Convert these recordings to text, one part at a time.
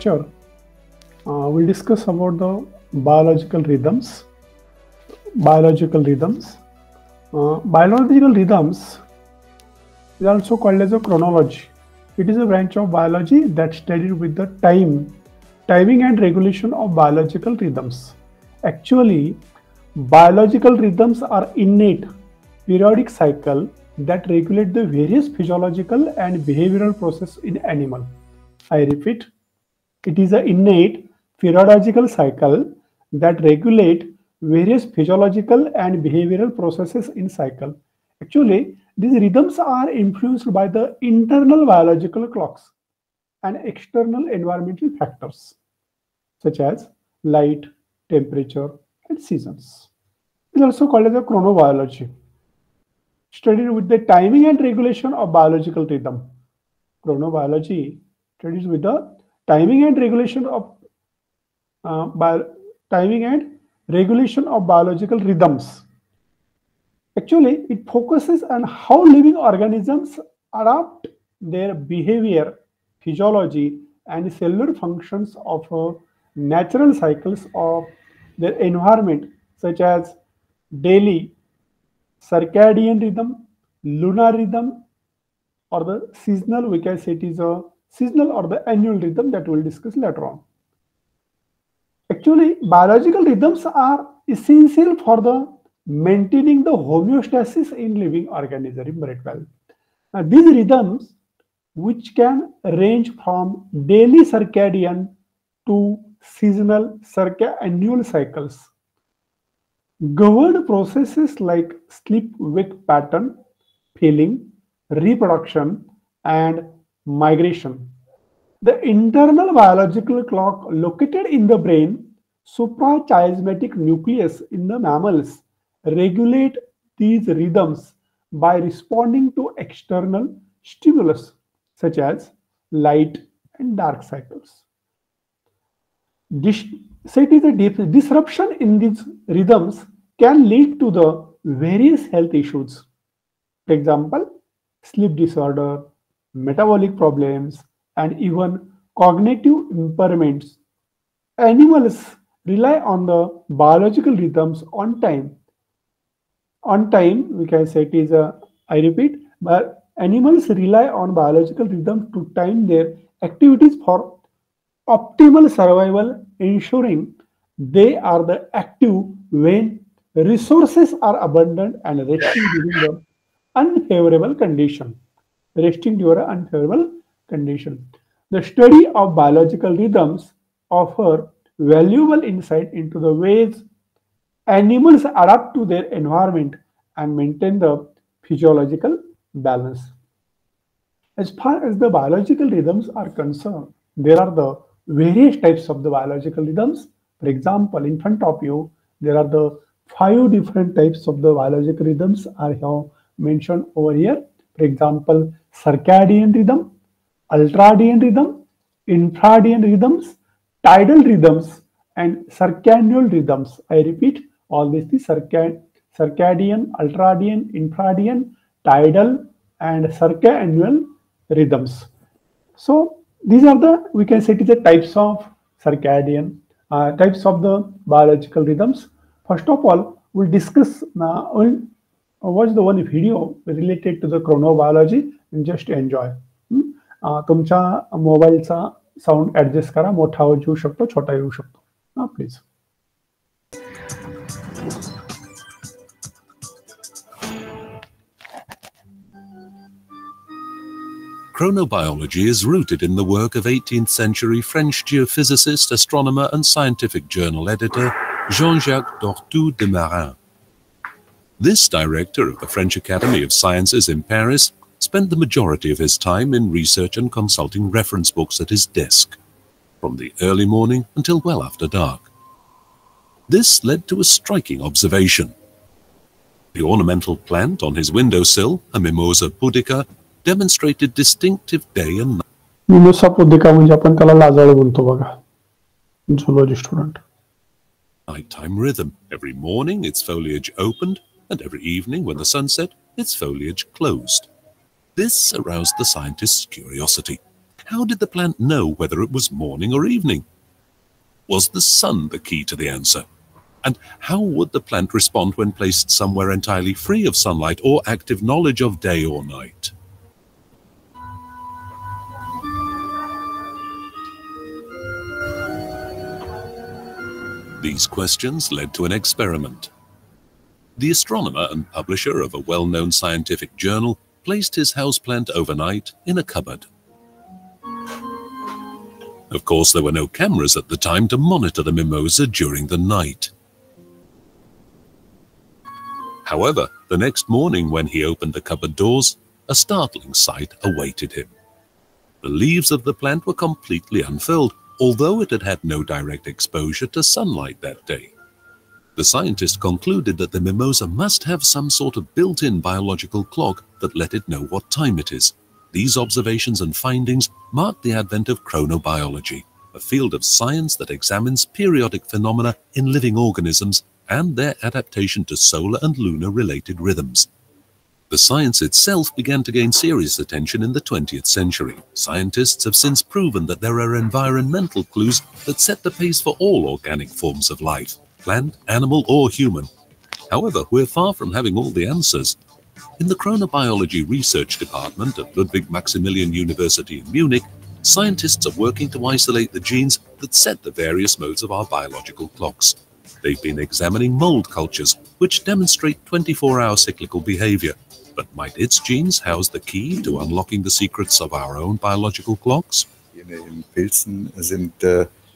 lecture, we'll discuss about the biological rhythms. Biological rhythms is also called as a chronology. It is a branch of biology that studies with the timing and regulation of biological rhythms. Actually, biological rhythms are innate, periodic cycle that regulate the various physiological and behavioral process in animal. I repeat, it is an innate physiological cycle that regulate various physiological and behavioral processes in cycle. Actually, these rhythms are influenced by the internal biological clocks and external environmental factors such as light, temperature, and seasons. It is also called as a chronobiology, studied with the timing and regulation of biological rhythm. Chronobiology studies with the timing and regulation of biological rhythms. Actually, it focuses on how living organisms adapt their behavior, physiology, and cellular functions of natural cycles of their environment, such as daily, circadian rhythm, lunar rhythm, or the seasonal. We can say it is a seasonal or the annual rhythm that we'll discuss later on. Actually, biological rhythms are essential for the maintaining the homeostasis in living organism. Remember it well. Now, these rhythms, which can range from daily circadian to seasonal annual cycles, govern processes like sleep-wake pattern, feeling, reproduction, and migration. The internal biological clock located in the brain, suprachiasmatic nucleus in the mammals, regulate these rhythms by responding to external stimulus such as light and dark cycles. Disruption in these rhythms can lead to the various health issues. For example, sleep disorder, metabolic problems, and even cognitive impairments. Animals rely on the biological rhythms on time. On time, we can say it is I repeat, but animals rely on biological rhythms to time their activities for optimal survival, ensuring they are the active when resources are abundant and resting during the unfavorable condition. Resting during unfavorable condition. The study of biological rhythms offer valuable insight into the ways animals adapt to their environment and maintain the physiological balance. As far as the biological rhythms are concerned, there are the various types of the biological rhythms. For example, in front of you, there are the 5 different types of the biological rhythms I have mentioned over here. For example, circadian rhythm, ultradian rhythm, infradian rhythms, tidal rhythms, and circannual rhythms. I repeat, all these circadian, ultradian, infradian, tidal, and circannual rhythms. So these are the, we can say it is the types of circadian, types of the biological rhythms. First of all, we'll discuss, we'll watch the one video related to the chronobiology and just enjoy. तुमच्या मोबाईलचा sound adjust करा, मोठा आवाज येऊ शकतो, छोटा येऊ शकतो. Please. Chronobiology is rooted in the work of 18th century French geophysicist, astronomer, and scientific journal editor Jean-Jacques Dortoux de Marin. This director of the French Academy of Sciences in Paris spent the majority of his time in research and consulting reference books at his desk, from the early morning until well after dark. This led to a striking observation. The ornamental plant on his windowsill, a Mimosa pudica, demonstrated distinctive day and night. Mimosa pudica म्हणजे आपण त्याला लाजाळू बोलतो बघा, zoology student. nighttime rhythm. Every morning its foliage opened, and every evening when the sun set, its foliage closed. This aroused the scientists' curiosity. How did the plant know whether it was morning or evening? Was the sun the key to the answer? And how would the plant respond when placed somewhere entirely free of sunlight or active knowledge of day or night? These questions led to an experiment. The astronomer and publisher of a well-known scientific journal placed his houseplant overnight in a cupboard. Of course, there were no cameras at the time to monitor the mimosa during the night. However, the next morning when he opened the cupboard doors, a startling sight awaited him. The leaves of the plant were completely unfurled, although it had had no direct exposure to sunlight that day. The scientist concluded that the mimosa must have some sort of built-in biological clock that let it know what time it is. These observations and findings marked the advent of chronobiology, a field of science that examines periodic phenomena in living organisms and their adaptation to solar and lunar-related rhythms. The science itself began to gain serious attention in the 20th century. Scientists have since proven that there are environmental clues that set the pace for all organic forms of life, plant, animal, or human. However, we're far from having all the answers. In the Chronobiology Research Department at Ludwig Maximilian University in Munich, scientists are working to isolate the genes that set the various modes of our biological clocks. They've been examining mold cultures, which demonstrate 24-hour cyclical behavior. But might its genes house the key to unlocking the secrets of our own biological clocks?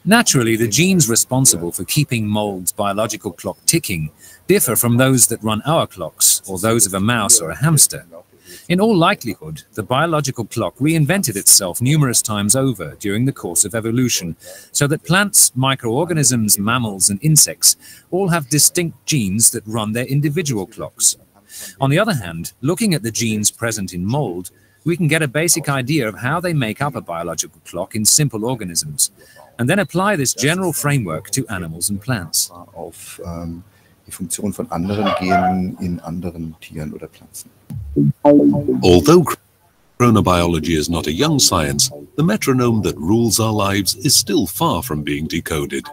Naturally, the genes responsible for keeping mold's biological clock ticking differ from those that run our clocks, or those of a mouse or a hamster. In all likelihood, the biological clock reinvented itself numerous times over during the course of evolution, so that plants, microorganisms, mammals, and insects all have distinct genes that run their individual clocks. On the other hand, looking at the genes present in mold, we can get a basic idea of how they make up a biological clock in simple organisms, and then apply this general framework to animals and plants. Die Funktion von anderen Genen in anderen Tieren oder Pflanzen. Although chronobiology is not a young science, the metronome that rules our lives is still far from being decoded.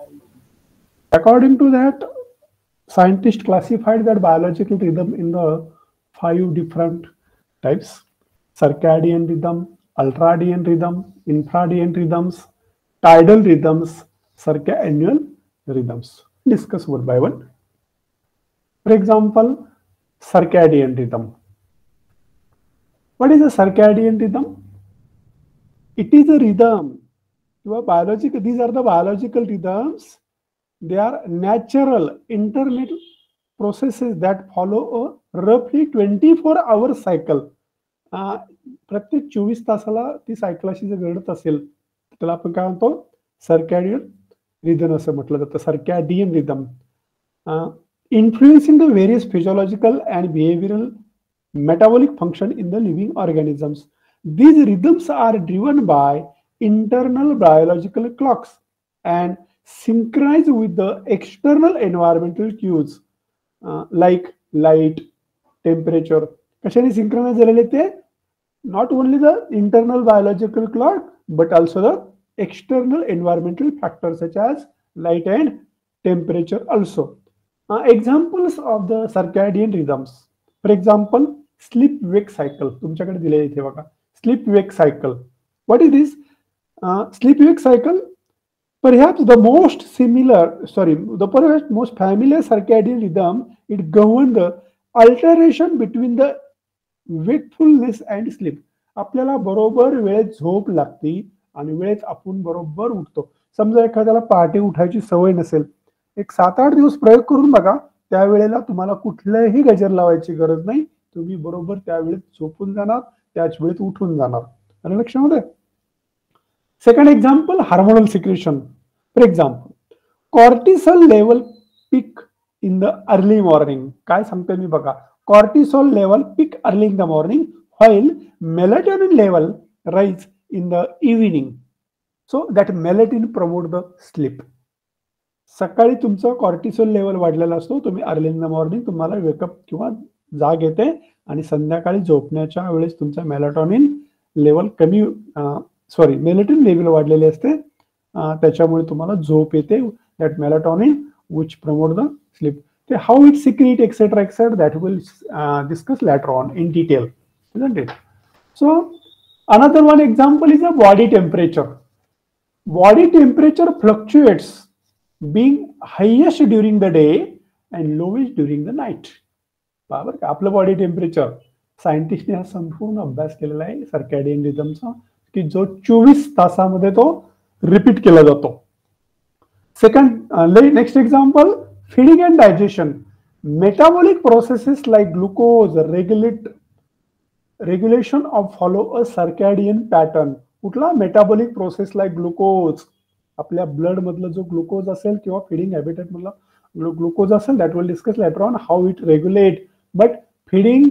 According to that, scientists classified that biological rhythm in the 5 different types: circadian rhythm, ultradian rhythm, infradian rhythms, tidal rhythms, circannual rhythms. Discuss one by one. For example, circadian rhythm. What is a circadian rhythm? It is a rhythm. These are the biological rhythms. They are natural internal processes that follow a roughly 24-hour cycle. प्रत्येक 24 तासाला ती cycle अशी जर घडत असेल त्याला आपण काय म्हणतो सर्कॅडियन रिदम असं म्हटलं जातं. सर्कॅडियन rhythm influencing the various physiological and behavioral metabolic function in the living organisms. These rhythms are driven by internal biological clocks and synchronized with the external environmental cues like light, temperature. कशाने synchronize झालेले ते? Not only the internal biological clock but also the external environmental factors such as light and temperature also. Examples of the circadian rhythms. For example, sleep-wake cycle. तुमच्याकडे दिलेले इथे बघा. Sleep-wake cycle. What is this? Sleep-wake cycle. Perhaps the most familiar circadian rhythm. It governs the alternation between the wakefulness and sleep. आपल्याला बरोबर वेळेत झोप लागते आणि वेळेत आपण बरोबर उठतो. समजा एखाद्याला पहाटे उठायची सवय नसेल, एक 7-8 दिवस प्रयोग करून बघा, त्यावेळेला तुम्हाला कुठल्याही गजर लावायची गरज नाही. तुम्ही बरोबर त्यावेळेत झोपून जाणार, त्याच वेळेत उठून जाणार. आलं लक्षामध्ये? Second example, hormonal secretion. For example, cortisol level peak in the early morning. काय सांगतोय मी बघा, cortisol level peak early in the morning while melatonin level rise in the evening. So that melatonin promote the sleep. सकाळी तुमचं cortisol level वाढलेला असतो, तुम्ही early in the morning तुम्हाला wake up किंवा जाग येते, आणि संध्याकाळी झोपण्याच्या वेळेस तुमचं मेलाटोनिन लेवल कमी मेलेटोनिन लेवल वाढलेले असते, त्याच्यामुळे तुम्हाला झोप येते. That melatonin which promote the sleep. ते how it secrete etcetera etcetera that will discuss later on in detail, isn't it? So another one example is the body temperature. Body temperature fluctuates, being highest during the day and lowest during the night. बरोबर का? आपलं body temperature सायंटिस्टने हा संपूर्ण अभ्यास केलेला आहे सर्कॅडियन रिदमचा, की जो 24 तासामध्ये तो रिपीट केला जातो. Second, next example, feeding and digestion. Metabolic processes like glucose regulation of follow a circadian pattern. कुठला? Metabolic process like glucose. आपल्या ब्लड मधलं जो ग्लुकोज असेल किंवा फीडिंग हॅबिटेट मधला ग्लुकोज असेल, that will discuss later on how it regulate. But feeding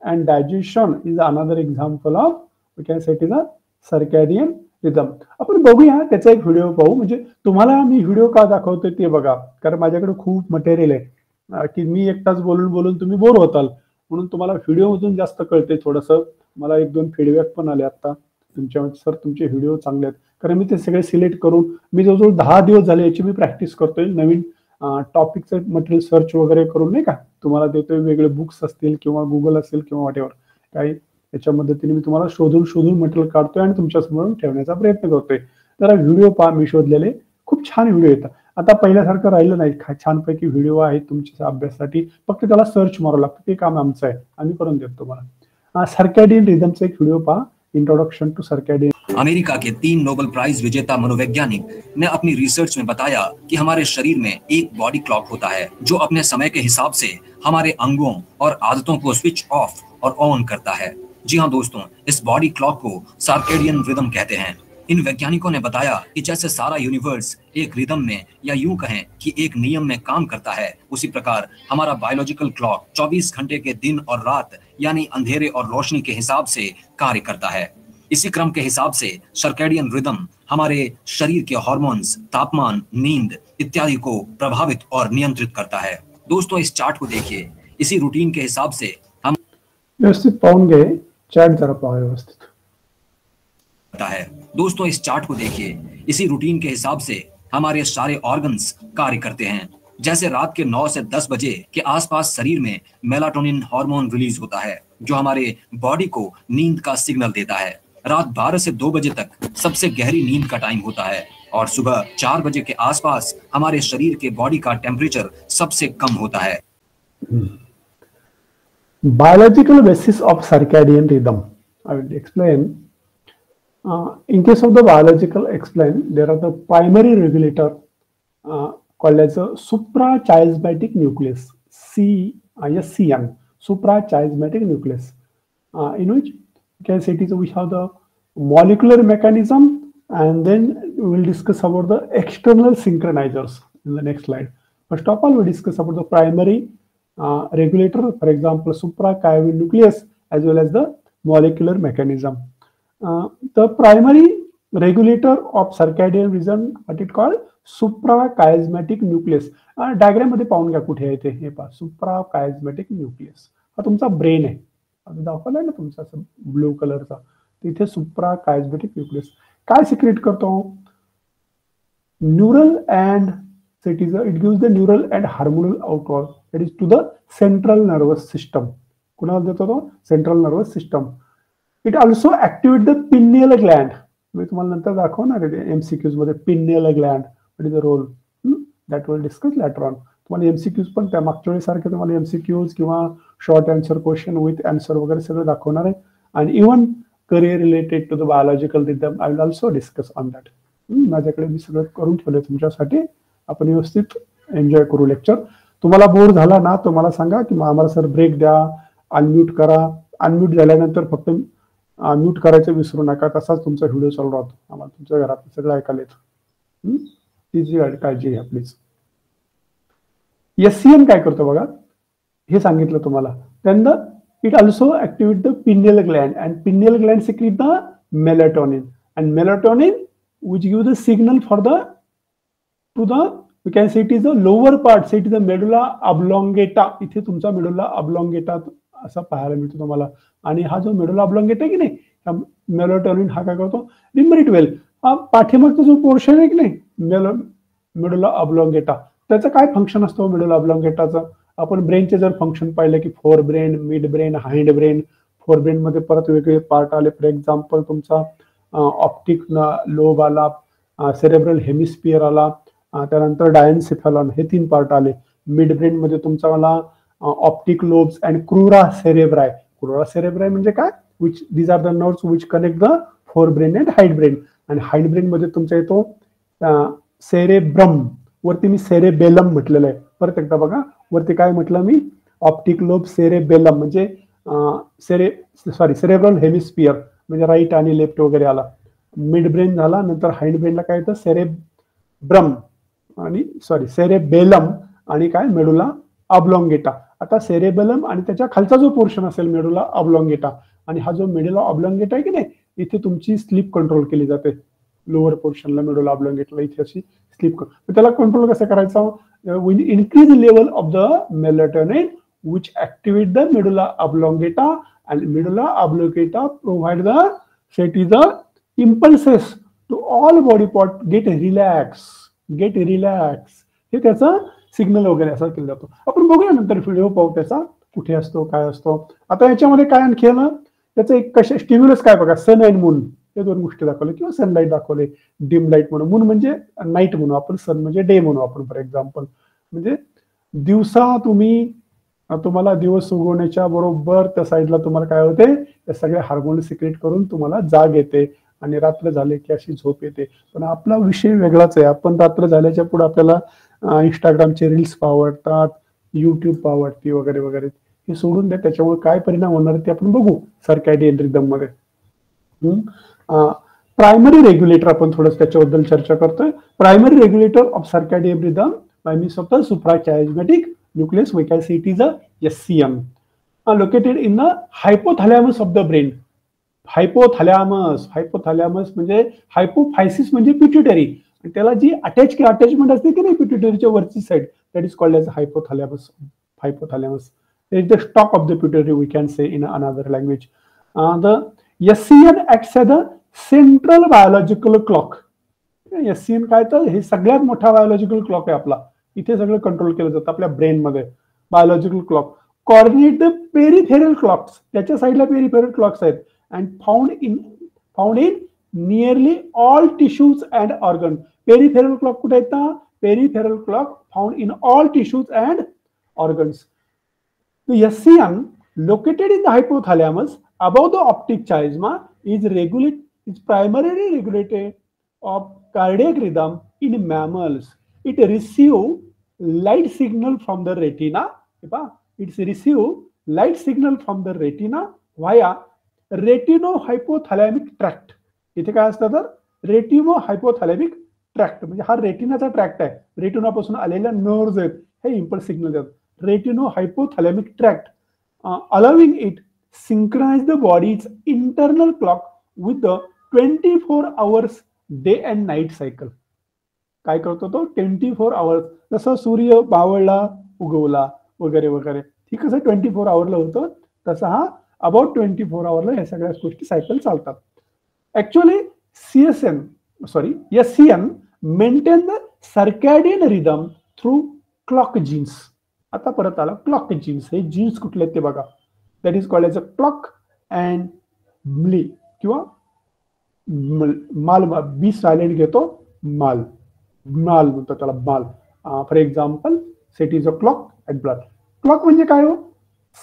and digestion is another example of, we can say it is a circadian rhythm. आपण बघूया त्याचा एक व्हिडिओ पाहू. म्हणजे तुम्हाला मी व्हिडिओ का दाखवतोय ते बघा, कारण माझ्याकडे खूप मटेरियल आहे की मी एकटाच बोलून बोलून तुम्ही बोर होताल, म्हणून तुम्हाला व्हिडिओ मधून जास्त कळते थोडंसं. मला 1-2 फीडबॅक पण आले आता तुमच्या, सर तुमचे व्हिडिओ चांगले आहेत, कारण मी ते सगळे सिलेक्ट करून मी जवळजवळ 10 दिवस झाले याची मी प्रॅक्टिस करतोय. नवीन टॉपिकचं मटेरियल सर्च वगैरे करून नाही का तुम्हाला देतोय. वेगळे बुक्स असतील किंवा गुगल असेल किंवा व्हॉटएव्हर काही, त्याच्या मदतीने मी तुम्हाला शोधून मटेरियल काढतोय आणि तुमच्या समोर ठेवण्याचा प्रयत्न करतोय. जरा व्हिडिओ पहा, मी शोधलेले खूप छान व्हिडिओ येतात. आता पहिल्यासारखं राहिलं नाही, छानपैकी व्हिडिओ आहेत तुमच्या अभ्यासासाठी, फक्त त्याला सर्च मारावं लागतं, ते काम आमचं आहे, आम्ही करून देतो तुम्हाला. सर्कॅडियन रिदमचा एक व्हिडिओ पहा, इंट्रोडक्शन टू सर्कैडियन. अमेरिका के 3 नोबेल प्राइज विजेता मनोवैज्ञानिक ने अपनी रिसर्च में बताया कि हमारे शरीर में एक बॉडी क्लॉक होता है जो अपने समय के हिसाब से हमारे अंगों और आदतों को स्विच ऑफ और ऑन करता है. जी हाँ दोस्तों, इस बॉडी क्लॉक को सर्कैडियन रिदम कहते हैं. इन वैज्ञानिकों ने बताया कि जैसे सारा यूनिवर्स एक रिदम में, या यूं कहें कि एक नियम में काम करता है, उसी प्रकार हमारा बायोलॉजिकल क्लॉक 24 घंटे के दिन और रात यानी अंधेरे और रोशनी के हिसाब से कार्य करता है. इसी क्रम के हिसाब से सर्कैडियन रिदम हमारे शरीर के हार्मोन्स, तापमान, नींद इत्यादि को प्रभावित और नियंत्रित करता है. दोस्तों इस चार्ट को देखिए. इसी रूटीन के हिसाब से हम व्यवस्थित पाहून घे, चार्ट जरा पाहा व्यवस्थित है. दोस्तों इस चार्ट को देखिए. इसी रूटीन के हिसाब से हमारे सारे ऑर्गन्स कार्य करते हैं. जैसे रात के 9 से 10 बजे के आसपास शरीर में मेलाटोनिन हार्मोन रिलीज होता है जो हमारे बॉडी को नींद का सिग्नल देता है. रात 12 से 2 बजे तक सबसे गहरी नींद का टाइम होता है और सुबह 4 बजे के आसपास हमारे शरीर के बॉडी का टेम्परेचर सबसे कम होता है. Biological basis of circadian rhythm. I will explain. In case of the biological explain, there are the primary regulator called as a suprachiasmatic nucleus, SCN, suprachiasmatic nucleus, in which you can say we have the molecular mechanism, and then we will discuss about the external synchronizers in the next slide. First of all, we discuss about the primary regulator, for example, suprachiasmatic nucleus, as well as the molecular mechanism. The primary regulator of circadian rhythm, what it called, suprachiasmatic nucleus. Diagram मध्ये पाहून घ्या कुठे आहे ते. हे पहा, suprachiasmatic nucleus हा तुमचा brain आहे. आता दाखवलाय ना तुमचा ब्लू कलरचा, तिथे suprachiasmatic nucleus काय सिक्रेट करतो? Neural and it gives the neural and hormonal output, that is to the central nervous system. कुणाला देतो तो? central nervous system. It also activates the pineal gland. मी तुम्हाला नंतर दाखवणार आहे MCQs मध्ये pineal gland, what is the role, that will discuss later on. तुम्हाला MCQs पण त्या मागच्या वेळी सारखे तुम्हाला MCQs किंवा short answer question with answer वगैरे सगळं दाखवणार आहे. आणि even career related to the biological rhythm I will also discuss on that. माझ्याकडे मी सगळं करून ठेवलंय तुमच्यासाठी. आपण व्यवस्थित एन्जॉय करू लेक्चर. तुम्हाला बोर झाला ना, तुम्हाला सांगा की आम्हाला सर ब्रेक द्या, अनम्यूट करा. अनम्यूट झाल्यानंतर फक्त म्यूट करायचं विसरू नका, तसाच तुमचा व्हिडिओ चालू राहतो. आम्हाला तुमच्या घरात सगळं ऐकायला येतं. तिची काळजी घ्या प्लीज. SCN काय करतो बघा, हे सांगितलं तुम्हाला. त्यानंतर it also activate the pineal gland, and pineal gland secrete the melatonin, and melatonin which give the signal for the to the we can say it is the lower part, say it is the medulla oblongata. इथे तुमचा medulla ऑब्लॉंगेटा असा पाहायला मिळतो तुम्हाला. आणि हा जो medulla ऑब्लॉंगेटा आहे की नाही, मेलाटोनिन हा काय करतो, रिमेंबर इट वेल, हा पाठीमागचा जो पोर्शन आहे की नाही मेडुला ऑब्लॉंगेटा, त्याचं काय फंक्शन असतं मेडुला ऑब्लॉंगेटाचं. आपण ब्रेनचे जर फंक्शन पाहिलं की forebrain, midbrain, hindbrain. Forebrain मध्ये परत वेगवेगळे पार्ट आले. फॉर एक्झाम्पल तुमचा ऑप्टिक लोब आला, सेरेब्रल हेमिस्फियर आला, त्यानंतर डायन्सेफॅलॉन, हे 3 पार्ट आले. मिड ब्रेन मध्ये तुमचा आला optic lobes and crura cerebri. Crura cerebri म्हणजे काय, which these are the nerves which connect the forebrain and hindbrain. आणि हाइंड ब्रेन मध्ये तुमचा येतो सेरेब्रम, वरती मी सेरेबेलम म्हटलेलं आहे. परत एकदा बघा, वरती काय म्हटलं मी, ऑप्टिक लोब, सेरेबेलम म्हणजे सेरेब्रल हेमिस्फियर म्हणजे राईट आणि लेफ्ट वगैरे आला. मिड ब्रेन झाला, नंतर हाइंड ब्रेनला काय येतं सेरेब्रम आणि सेरेबेलम आणि काय मेडुला ऑब्लॉंगेटा. आता सेरेबेलम आणि त्याच्या खालचा जो पोर्शन असेल मेडुला ऑब्लॉंगेटा, आणि हा जो मेडुला ऑब्लॉंगेटा आहे की नाही, इथे तुमची स्लीप कंट्रोल केली जाते. लोअर पोर्शनला मेडुला ऑब्लॉंगेटला इथे अशी स्लीप. त्याला कंट्रोल कसं करायचं, increase level of the melatonin which activate the medulla oblongata, and medulla oblongata provide the impulses to all body part, get relax. हे त्याचा सिग्नल वगैरे असा केला जातो. आपण बघूया नंतर व्हिडिओ पाहू त्याचा कुठे असतो, काय असतो. आता याच्यामध्ये काय आणखी आहे ना, त्याचं एक कशा स्टिम्युलस काय बघा, सन अँड मून हे 2 गोष्टी दाखवले, किंवा सनलाईट दाखवले, डिम लाईट म्हणून. मून म्हणजे नाईट म्हणू आपण, सन म्हणजे डे म्हणू आपण. फॉर एक्झाम्पल म्हणजे दिवसा तुम्हाला दिवस उगवण्याच्या बरोबर त्या साईडला तुम्हाला काय होते, ते सगळे हार्मोन सिक्रेट करून तुम्हाला जाग येते, आणि रात्र झाले की अशी झोप येते. पण आपला विषय वेगळाच आहे. आपण रात्र झाल्याच्या पुढे आपल्याला इंस्टाग्रामचे रील्स आवडतात, युट्यूब आवडते वगैरे वगैरे. हे सोडून द्या, त्याच्यामुळे काय परिणाम होणार ते आपण बघू सर्कॅडियन रिदम मध्ये. प्रायमरी रेग्युलेटर आपण थोडं त्याच्याबद्दल चर्चा करतोय. Primary regulator of circadian rhythm by means of the suprachiasmatic nucleus, we can say it is a SCM, located in the hypothalamus of the brain. hypothalamus म्हणजे hypophysis म्हणजे pituitary, त्याला जी अटॅचमेंट असते की नाही पिट्युटरीच्या वरची side, that is called as hypothalamus. It is the stalk of the pituitary, we can say in another language. The SCN acts as the central biological clock. SCN काय तर हे सगळ्यात मोठा बायोलॉजिकल क्लॉक आहे आपला. इथे सगळं कंट्रोल केलं जातं आपल्या ब्रेन मध्ये. Biological clock coordinate the peripheral clocks, त्याच्या साईडला पेरिफेरल क्लॉक्स आहेत, and found in nearly all tissues and organ. Peripheral clock कुठे आहेत ना, peripheral clock found in all tissues and organs. SCN located in the hypothalamus above the optic chiasma is primarily regulator of cardiac rhythm in mammals. It receives light signal from the retina. It's receive light signal from the retina via retinohypothalamic tract. इथे काय असतं तर रेटिनोहायपोथॅलॅमिक tract, म्हणजे हा रेटिनाचा tract आहे. रेटिनापासून आलेल्या nerves आहेत, हे impulse signal देतात. retinohypothalamic tract, allowing it synchronize the body's internal clock with the 24 hours day and night cycle. काय करतो तो 24 आवर्स, जसं सूर्य मावळला उगवला वगैरे वगैरे, ठीक असं 24 आवरला होतं, तसं हा अबाउट 24 आवरला ह्या सगळ्या गोष्टी सायकल चालतात. Actually SCN maintain the circadian rhythm through clock genes. आता परत आला क्लॉक जीन्स. हे जीन्स कुठले ते बघा, that is called as a clock and ब्ली किंवा माल. बी सायलेंट घेतो, माल म्हणतो त्याला, BMAL. For example set is a clock at blood. Clock म्हणजे काय हो,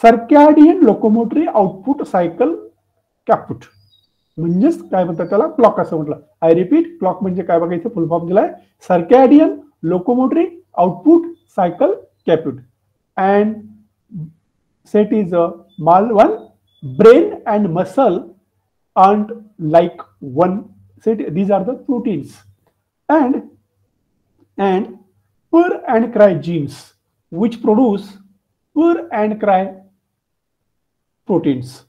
circadian locomotory output cycle kaput, म्हणजेच काय म्हणतात त्याला क्लॉक असं म्हटलं. आय रिपीट, क्लॉक म्हणजे काय बघा, इथे फुल फॉर्म दिलाय circadian locomotory output cycle kaput. And set is a mal one. Brain and muscle aren't like one set. These are the proteins, and purr and cry genes which produce purr and cry proteins.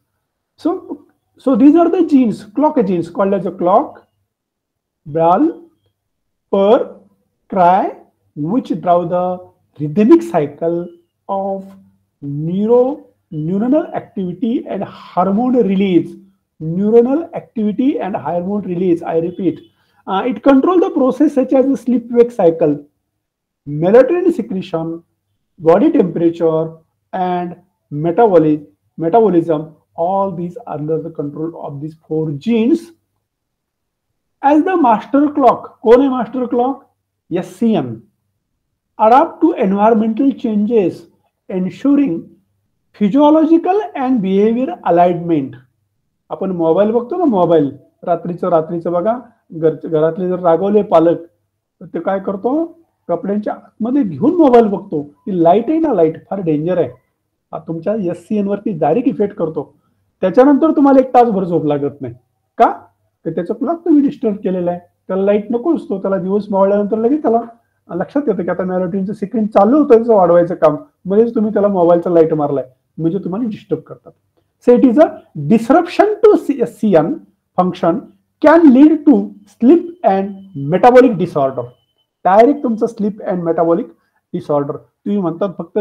So these are the genes, clock genes, called as a clock, ball, purr, cry, which drive the rhythmic cycle of neuronal activity and hormone release. Neuronal activity and hormone release. I repeat, it controls the process such as the sleep-wake cycle, melatonin secretion, body temperature, and metabolism. All these are under the control of these 4 genes. As the master clock, कौन है master clock? SCM. Adapt to environmental changes, ensuring physiological and behavior alignment. आपण mobile बघतो ना, mobile रात्रीचं बघा, घरातले जर रागवले पालक तर ते काय करतो, कपड्यांच्या आतमध्ये घेऊन मोबाईल बघतो. ती लाईट आहे ना, लाईट फार डेंजर आहे. हा तुमच्या SCN वरती डायरेक्ट इफेक्ट करतो. त्याच्यानंतर तुम्हाला 1 तासभर झोप लागत नाही. का? तर त्याचा क्लॉक तुम्ही डिस्टर्ब केलेला आहे. त्याला लाईट नको असतो, त्याला दिवस मावळल्यानंतर लगेच त्याला लक्षात येतं की आता मेलोटोनिनचं सिक्रेट चालू होतं, त्याचं वाढवायचं काम, म्हणजेच तुम्ही त्याला मोबाईलचा लाईट मारलाय, म्हणजे तुम्हाला डिस्टर्ब करतात. So it is a disruption to SCN function can lead to sleep and metabolic disorder. Direct तुमचं स्लीप अँड मेटाबॉलिक डिसऑर्डर. तुम्ही म्हणतात फक्त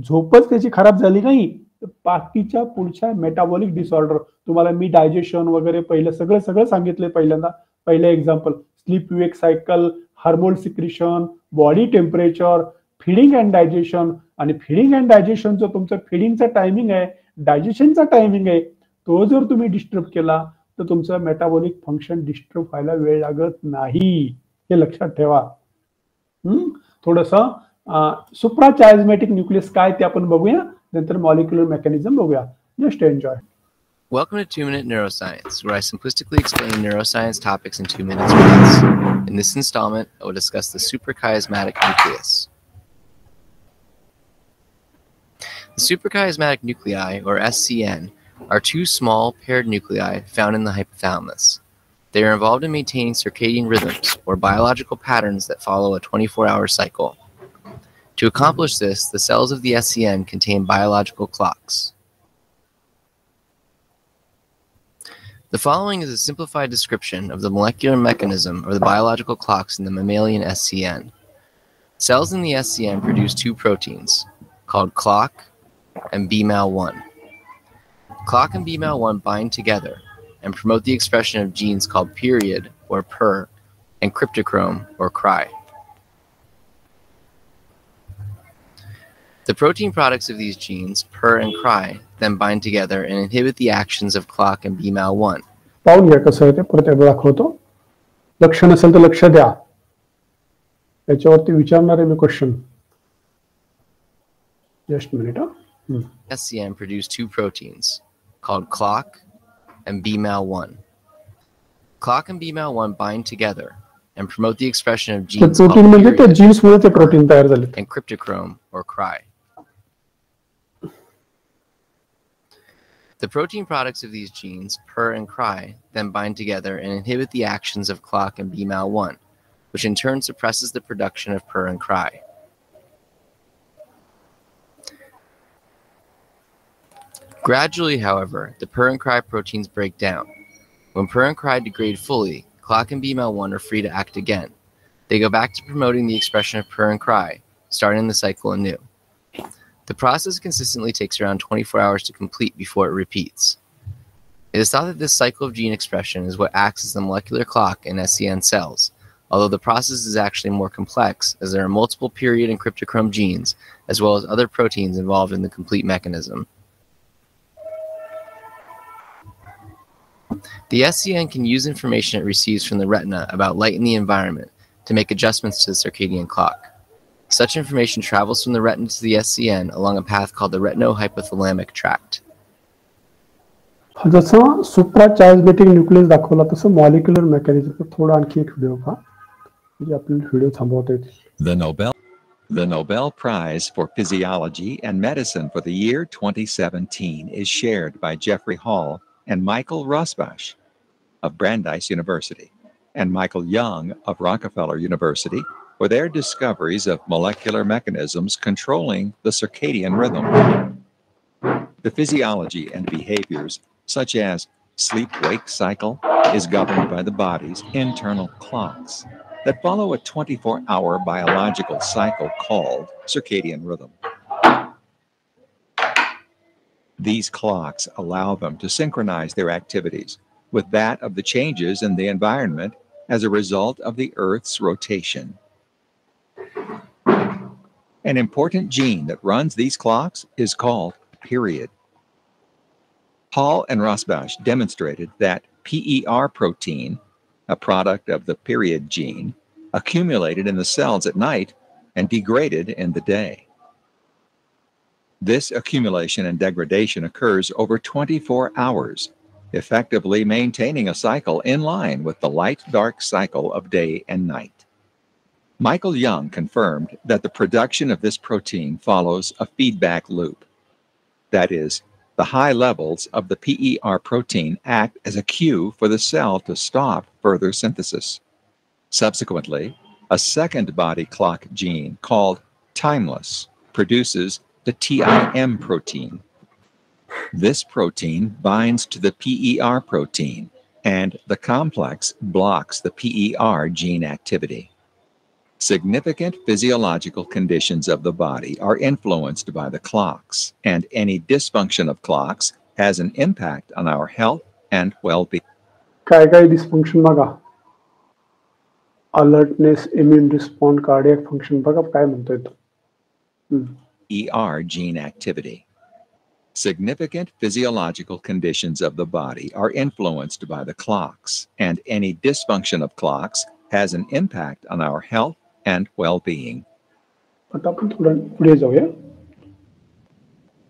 झोपच त्याची खराब झाली नाही, तर बाकीच्या पुढच्या मेटाबॉलिक डिसऑर्डर, तुम्हाला मी डायजेशन वगैरे पहिलं सगळं सांगितले. पहिलं example sleep wake cycle, hormone secretion, body temperature, feeding and digestion. आणि फिडिंग अँड डायजेशन जो तुमचं फिडिंगचा टायमिंग आहे, डायजेशनचा टायमिंग आहे, तो जर तुम्ही डिस्टर्ब केला तर तुमचं मेटाबॉलिक फंक्शन डिस्टर्ब व्हायला वेळ लागत नाही. हे लक्षात ठेवा. थोडंसं सुप्राचायझमॅटिक न्यूक्लियस काय ते आपण बघूया, नंतर मॉलिक्युलर मेकॅनिझम बघूया. Just enjoy. Welcome to 2-Minute Neuroscience, where I simplistically explain neuroscience topics in 2 minutes or less. In this installment, I will discuss the suprachiasmatic nucleus. The suprachiasmatic nuclei, or SCN, are 2 small paired nuclei found in the hypothalamus. They are involved in maintaining circadian rhythms, or biological patterns that follow a 24-hour cycle. To accomplish this, the cells of the SCN contain biological clocks. The following is a simplified description of the molecular mechanism of the biological clocks in the mammalian SCN. Cells in the SCN produce 2 proteins, called clock and BMAL1. Clock and BMAL1 bind together and promote the expression of genes called period, or PER, and cryptochrome, or cry. The protein products of these genes, PER and cry, then bind together and inhibit the actions of clock and BMAL1. पाहून घ्या कसं आहे ते, परत एकदा दाखवतो. लक्ष नसेल तर लक्ष द्या. याच्यावरती विचारणार आहे मी question. Just minute. SCN produce 2 proteins, called clock and BMAL1. Clock and BMAL1 bind together and promote the expression of genes called protein म्हणजे त्या period जीन्स मुळे ते प्रोटीन तयार झाले. and cryptochrome, or cry. The protein products of these genes, PER and cry, then bind together and inhibit the actions of clock and BMAL1, which in turn suppresses the production of PER and cry. Gradually, however, the PER and cry proteins break down. When PER and cry degrade fully, clock and BMAL1 are free to act again. They go back to promoting the expression of PER and cry, starting the cycle anew. The process consistently takes around 24 hours to complete before it repeats. It is thought that this cycle of gene expression is what acts as the molecular clock in SCN cells, although the process is actually more complex, as there are multiple period and cryptochrome genes, as well as other proteins involved in the complete mechanism. The SCN can use information it receives from the retina about light in the environment to make adjustments to the circadian clock. Such information travels from the retina to the SCN along a path called the retinohypothalamic tract. जसं सुप्राचायझमॅटिक nucleus दाखवला तसं molecular mechanism थोडा आणखी एक video पहा, म्हणजे आपल्याला video थांबवता येतील. The Nobel Prize for Physiology and Medicine for the year 2017 is shared by Jeffrey Hall and Michael Rosbash of Brandeis University and Michael Young of Rockefeller University for their discoveries of molecular mechanisms controlling the circadian rhythm. The physiology and behaviors, such as sleep-wake cycle, is governed by the body's internal clocks. that follow a 24-hour biological cycle called circadian rhythm. These clocks allow them to synchronize their activities with that of the changes in the environment as a result of the Earth's rotation. An important gene that runs these clocks is called period. Hall and Rosbash demonstrated that PER protein, a product of the period gene, accumulated in the cells at night and degraded in the day. This accumulation and degradation occurs over 24 hours, effectively maintaining a cycle in line with the light-dark cycle of day and night. Michael Young confirmed that the production of this protein follows a feedback loop. That is, the high levels of the PER protein act as a cue for the cell to stop further synthesis. Subsequently, a second body clock gene called timeless produces the TIM protein. This protein binds to the PER protein, and the complex blocks the PER gene activity. Significant physiological conditions of the body are influenced by the clocks, and any dysfunction of clocks has an impact on our health and well-being. काय काय dysfunction बघा, alertness, immune response, cardiac function बघा काय म्हणतोय तो. ER gene activity. Significant physiological conditions of the body are influenced by the clocks, and any dysfunction of clocks has an impact on our health and well-being. आता आपण थोडं पुढे जाऊया.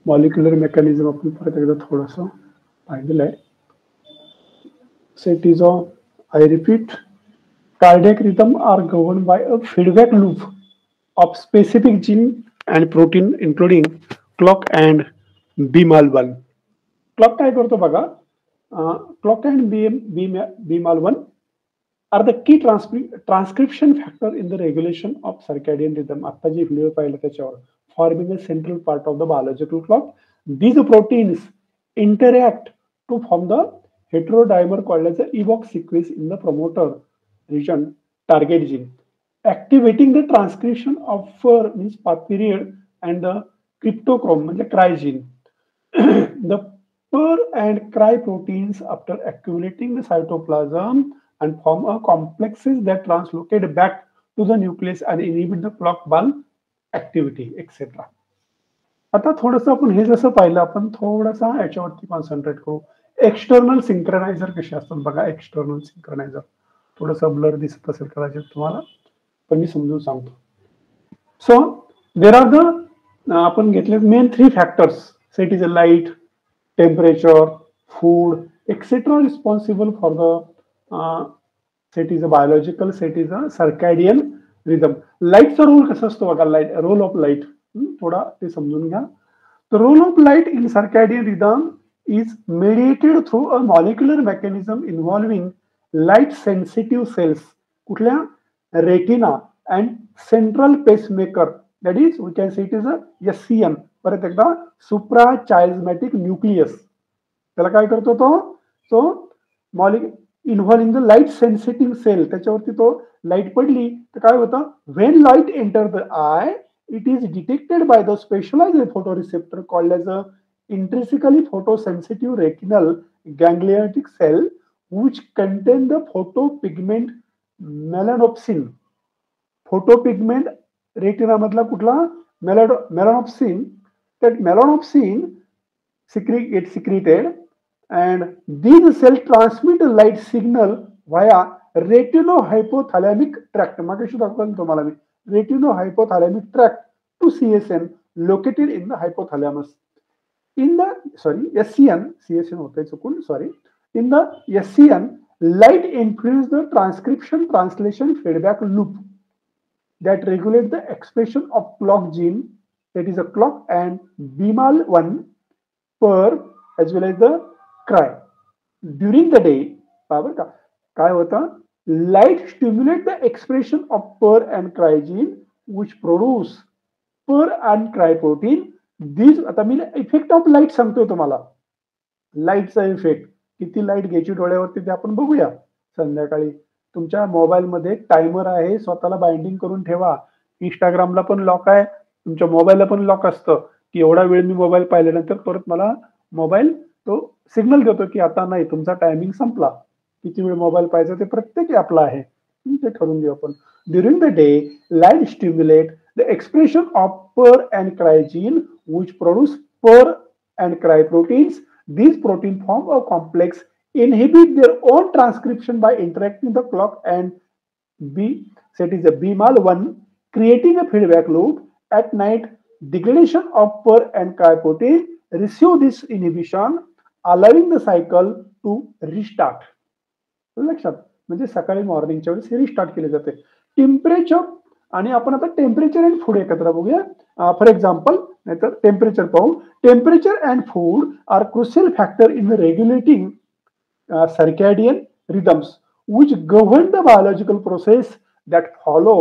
Molecular mechanism आपण परत एकदा थोडंसं पाहिलेलं आहे. So it is I repeat, cardiac rhythm are governed by a feedback loop of specific gene and protein including clock and BMAL1. Clock काय करतो बघा, clock and BMAL1 are the key transcription factor in the regulation of circadian rhythm. आता जी video पाहिलं त्याच्यावर, forming a central part of the biological clock. These proteins interact to form the heterodimer called as the EVOC sequence in the promoter region target gene, activating the transcription of means period and the cryptochrome म्हणजे cry gene. The PER and cry proteins, after accumulating the cytoplasm and form a complexes that translocate back to the nucleus and inhibit the clock bulb activity, etc. आता थोडंसं आपण हे जसं पाहिलं, आपण थोडासा याच्यावरती concentrate करू. एक्सटर्नल सिंक्रोनायझर कसे असतात बघा. एक्सटर्नल सिंक्रोनायझर थोडंसं ब्लर दिसत असेल कदाचित तुम्हाला, पण मी समजून सांगतो. सो देर आर द आपण घेतले main 3 factors. So it is a light, temperature, food etcetera responsible for the set is a biological, set is a circadian rhythm. लाईटचा रोल कसा असतो बघा. लाईट, रोल ऑफ लाईट थोडा ते समजून घ्या. The role of light in circadian rhythm is mediated through a molecular mechanism involving light sensitive cells, कुठल्या, retina and central pacemaker, that is we can say it is a SCN. परत एकदा suprachiasmatic nucleus. त्याला काय करतो तो, so involving the light sensitive cell, त्याच्यावरती तो light पडली तर काय होतं, when light enter the eye it is detected by the specialized photoreceptor called as a intrinsically photosensitive retinal ganglionic cell which contain the photopigment melanopsin. Photopigment retina मधला कुठला, melanopsin. That melanopsin gets secreted and these cells transmit a light signal via retinohypothalamic tract. मागाशी दाखवलं तुम्हाला मी, retinohypothalamic tract to CSN located in the hypothalamus. In the SCN, CSN होता है चुकून, sorry. In the SCN, light influences the transcription translation feedback loop that regulates the expression of clock gene, that is a clock and BMAL1 PER as well as the cry. During the day, काय होता, light stimulates the expression of PER and cry gene which produce PER and cry protein. These, आता मी effect of light सांगतोय तुम्हाला. लाईटचा effect, किती light घ्यायची डोळ्यावरती ते आपण बघूया संध्याकाळी. तुमच्या मोबाईलमध्ये टायमर आहे, स्वतःला बाइंडिंग करून ठेवा. इंस्टाग्रामला पण लॉक आहे, तुमच्या मोबाईलला पण लॉक असतं की एवढा वेळ मी मोबाईल पाहिल्यानंतर परत मला मोबाईल तो सिग्नल देतो की आता नाही, तुमचा टायमिंग संपला. किती वेळ मोबाईल पाहायचा ते प्रत्येक ॲपला आहे, ते ठरवून घेऊ आपण. During the day light stimulate the expression of per and cry gene which produce purr and cry proteins. These protein form a complex, inhibit their own transcription by interacting the clock and set is a BMAL1, creating a feedback loop. At night, degradation of purr and cry protein receive this inhibition, allowing the cycle to restart. लक्षात, म्हणजे सकाळी मॉर्निंगच्या वेळेस हे restart केले जाते. Temperature आणि आपण आता temperature and food एकत्र बघूया. फॉर एक्झाम्पल, नाहीतर टेम्परेचर पाहू. Temperature and food are crucial factor in regulating circadian rhythms which govern the biological process that follow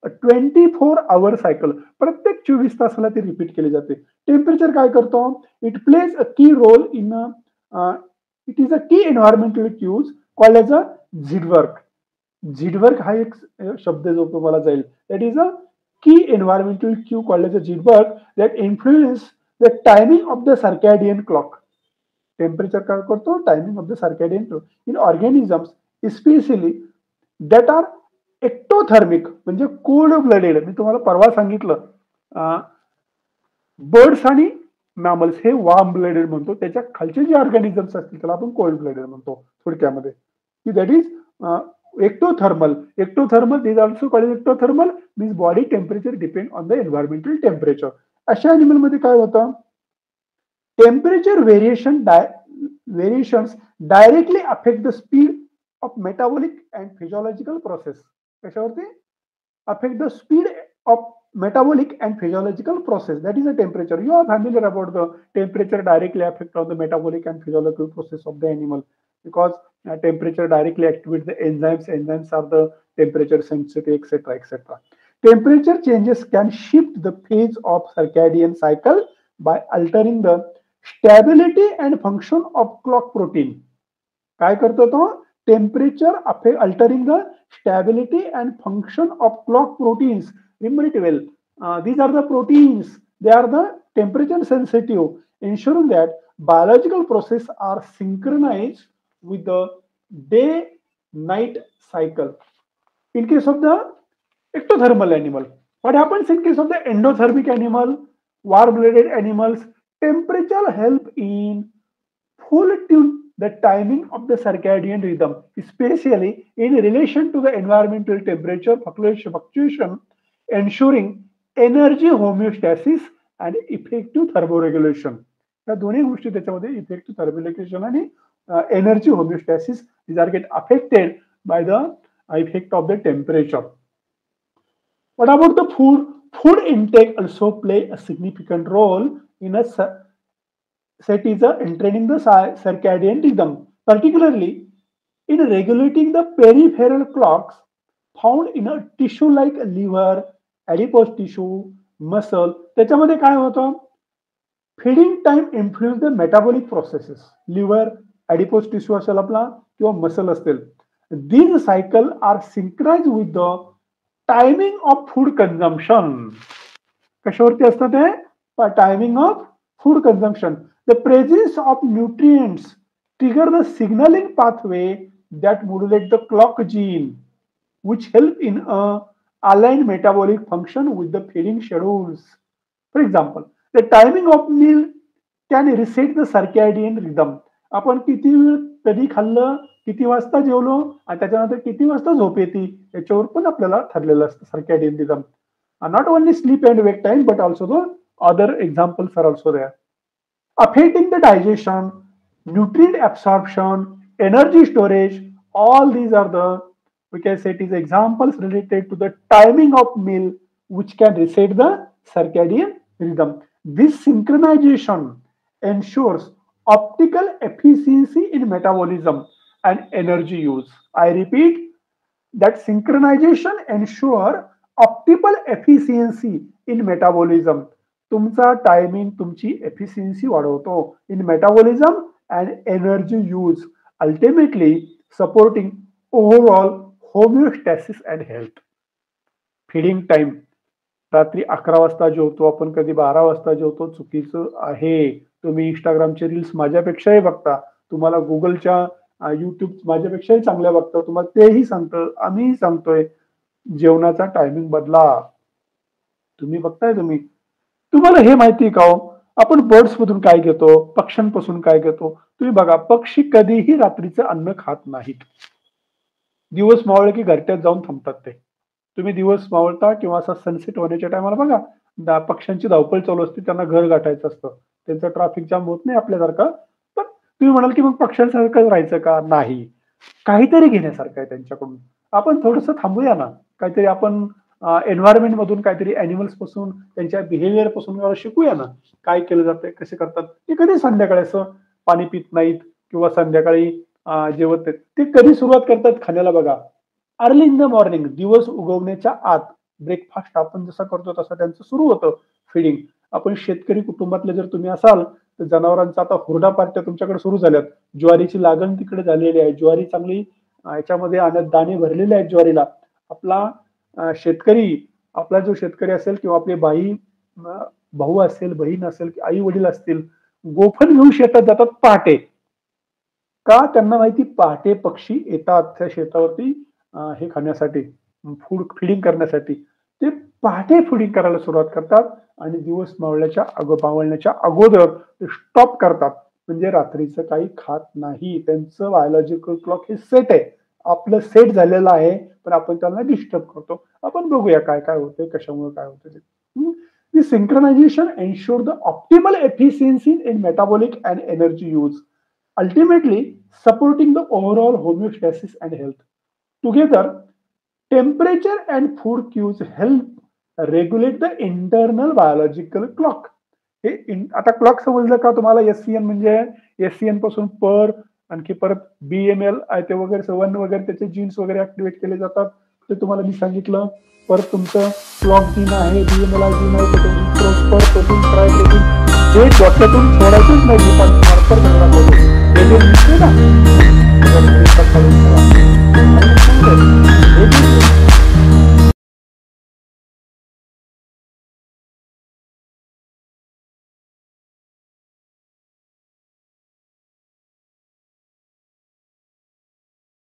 a 24-hour cycle. प्रत्येक 24 तासाला ते रिपीट केले जाते. टेम्परेचर काय करतो? It plays a key role in it is a key environmental cues called as a झिडवर्क. झिडवर्क हा एक शब्द जो तुम्हाला जाईल. That is a key environmental cue called as a झिडवर्क that influence the timing of the circadian clock. Temperature काय करतो? Timing of the circadian clock in organisms specially that are ectothermic, म्हणजे कोल्ड ब्लडेड. मी तुम्हाला परवा सांगितलं birds आणि mammals हे warm blooded म्हणतो, त्याच्या खालचे जे ऑर्गॅनिझम्स असतील त्याला आपण कोल्ड ब्लडेड म्हणतो थोडक्यामध्ये. की that is ectothermal. Ectothermal, these also called ectothermal, means body temperature depend on the environmental temperature. अशा एनिमल मध्ये काय होतं? Temperature variations directly affect the speed of metabolic and physiological process. कशावरती? Affect the speed of metabolic and physiological process. That is a temperature. You are familiar about the temperature directly affect on the metabolic and physiological process of the animal, because temperature directly activates the enzymes. Enzymes are the temperature sensitive, etc., etc. Temperature changes can shift the phase of circadian cycle by altering the stability and function of clock protein. काय करतो तो? Temperature altering the stability and function of clock proteins. Remember it well. These are the proteins. They are the temperature sensitive, ensuring that biological processes are synchronized with the day-night cycle. In case of the ectothermal animal, what happens in case of the endothermic animal, warm-blooded animals? Temperature help in full tune the timing of the circadian rhythm, especially in relation to the environmental temperature fluctuation, ensuring energy homeostasis and effective thermoregulation. या दोन्ही गोष्टी त्याच्यामध्ये effective थर्मोरेग्युलेशन आणि energy homeostasis, these are get affected by the effect of the temperature. What about the food? Food intake also play a significant role in a training the circadian rhythm, particularly in regulating the peripheral clocks found in a tissue like liver, adipose tissue, muscle. त्याच्यामध्ये काय होतं? Feeding time influence the metabolic processes. Liver, adipose tissue असेल आपला किंवा muscle असतील. These cycle are synchronized with the timing of food consumption. कशावरती असतं ते? Timing of food consumption. The presence of nutrients trigger the signaling pathway that modulate the clock gene, which help in a aligned metabolic function with the feeding schedules. For example, the timing of meal can reset the circadian rhythm. आपण किती वेळ कधी खाल्लं, किती वाजता जेवलो आणि त्याच्यानंतर किती वाजता झोप येते याच्यावर पण आपल्याला ठरलेलं असतं circadian rhythm. Not only sleep and wake time but also the other examples are also there. Affecting the digestion, nutrient absorption, energy storage, all these are the, we can say it is examples related to the timing of meal which can reset the circadian rhythm. This synchronization ensures optimal efficiency in metabolism and energy use. I repeat, that synchronization ensure optimal efficiency in metabolism. तुमचा timing तुमची efficiency वाढवतो in metabolism and energy use, ultimately supporting overall homeostasis and health. Feeding time, रात्री 11 वाजता जेवतो आपण, कधी 12 वाजता जेवतो, चुकीचं आहे. तुम्ही इंस्टाग्रामचे रील्स माझ्यापेक्षाही बघता, तुम्हाला गुगलच्या युट्यूब माझ्यापेक्षाही चांगल्या बघता, तुम्हाला तेही सांगतं, आम्हीही सांगतोय जेवणाचा टायमिंग बदला. तुम्ही बघताय, तुम्हाला हे माहिती का हो, आपण बर्ड्स मधून काय घेतो, पक्ष्यांपासून काय घेतो. तुम्ही बघा, पक्षी कधीही रात्रीचं अन्न खात नाहीत. दिवस मावळले की घरट्यात जाऊन थांबतात ते. तुम्ही दिवस मावळता किंवा असा सनसेट होण्याच्या टायमाला बघा, पक्ष्यांची धावपळ चालू असते, त्यांना घर गाठायचं असतं, त्यांचं ट्रॅफिक जाम होत नाही आपल्यासारखं. पण तुम्ही म्हणाल की मग पक्ष्यांसारखं राहायचं का? नाही, काहीतरी घेण्यासारखं आहे त्यांच्याकडून. आपण थोडंसं थांबूया ना, काहीतरी आपण एन्व्हायरमेंट मधून, काहीतरी अॅनिमल्स पासून, त्यांच्या बिहेवियर पासून शिकूया ना, काय केलं जातंय, कसे करतात ते. कधी संध्याकाळी असं पाणी पित नाहीत किंवा संध्याकाळी जेवत नाहीत. ते कधी सुरुवात करतात खाण्याला बघा, अर्ली इन द मॉर्निंग, दिवस उगवण्याच्या आत. ब्रेकफास्ट आपण जसा करतो तसं त्यांचं सुरू होतं फिडिंग. आपण शेतकरी कुटुंबातले जर तुम्ही असाल तर जनावरांचा आता हुरडा पार्ट्या तुमच्याकडे सुरू झाल्यात. ज्वारीची लागण तिकडे झालेली आहे, ज्वारी चांगली याच्यामध्ये आणत दाणे भरलेले आहेत ज्वारीला. आपला शेतकरी, आपला जो शेतकरी असेल किंवा आपले भाऊ असेल, बहीण असेल, आई वडील असतील, गोफण घेऊन शेतात जातात पहाटे. का? त्यांना माहिती पहाटे पक्षी येतात त्या शेतावरती हे खाण्यासाठी, फूड फीडिंग करण्यासाठी. ते पहाटे फीडिंग करायला सुरुवात करतात आणि दिवस मावळण्याच्या अगोदर ते स्टॉप करतात. म्हणजे रात्रीचं काही खात नाही. त्यांचं बायोलॉजिकल क्लॉक हे सेट आहे, आपलं सेट झालेलं आहे, पण आपण त्यांना डिस्टर्ब करतो. आपण बघूया काय काय होतंय, कशामुळे काय होतं ते. The synchronization ensure the optimal efficiency in metabolic and energy use, ultimately supporting the overall homeostasis and health. Together, temperature and food cues help regulate the internal biological clock. आता क्लॉक समजलं का तुम्हाला? SCN म्हणजे SCN पासून पर, आणखी परत BML आहे ते वगैरे 7 वगैरे त्याचे जीन्स वगैरे ऍक्टिव्हेट केले जातात, ते तुम्हाला मी सांगितलं. परत तुमचं क्लॉक जीन आहे, BMLI जीन आहे, प्रोटीन, ट्राय प्रोटीन, हे डोक्यातून सोडायचंच नाही, पण मार्कर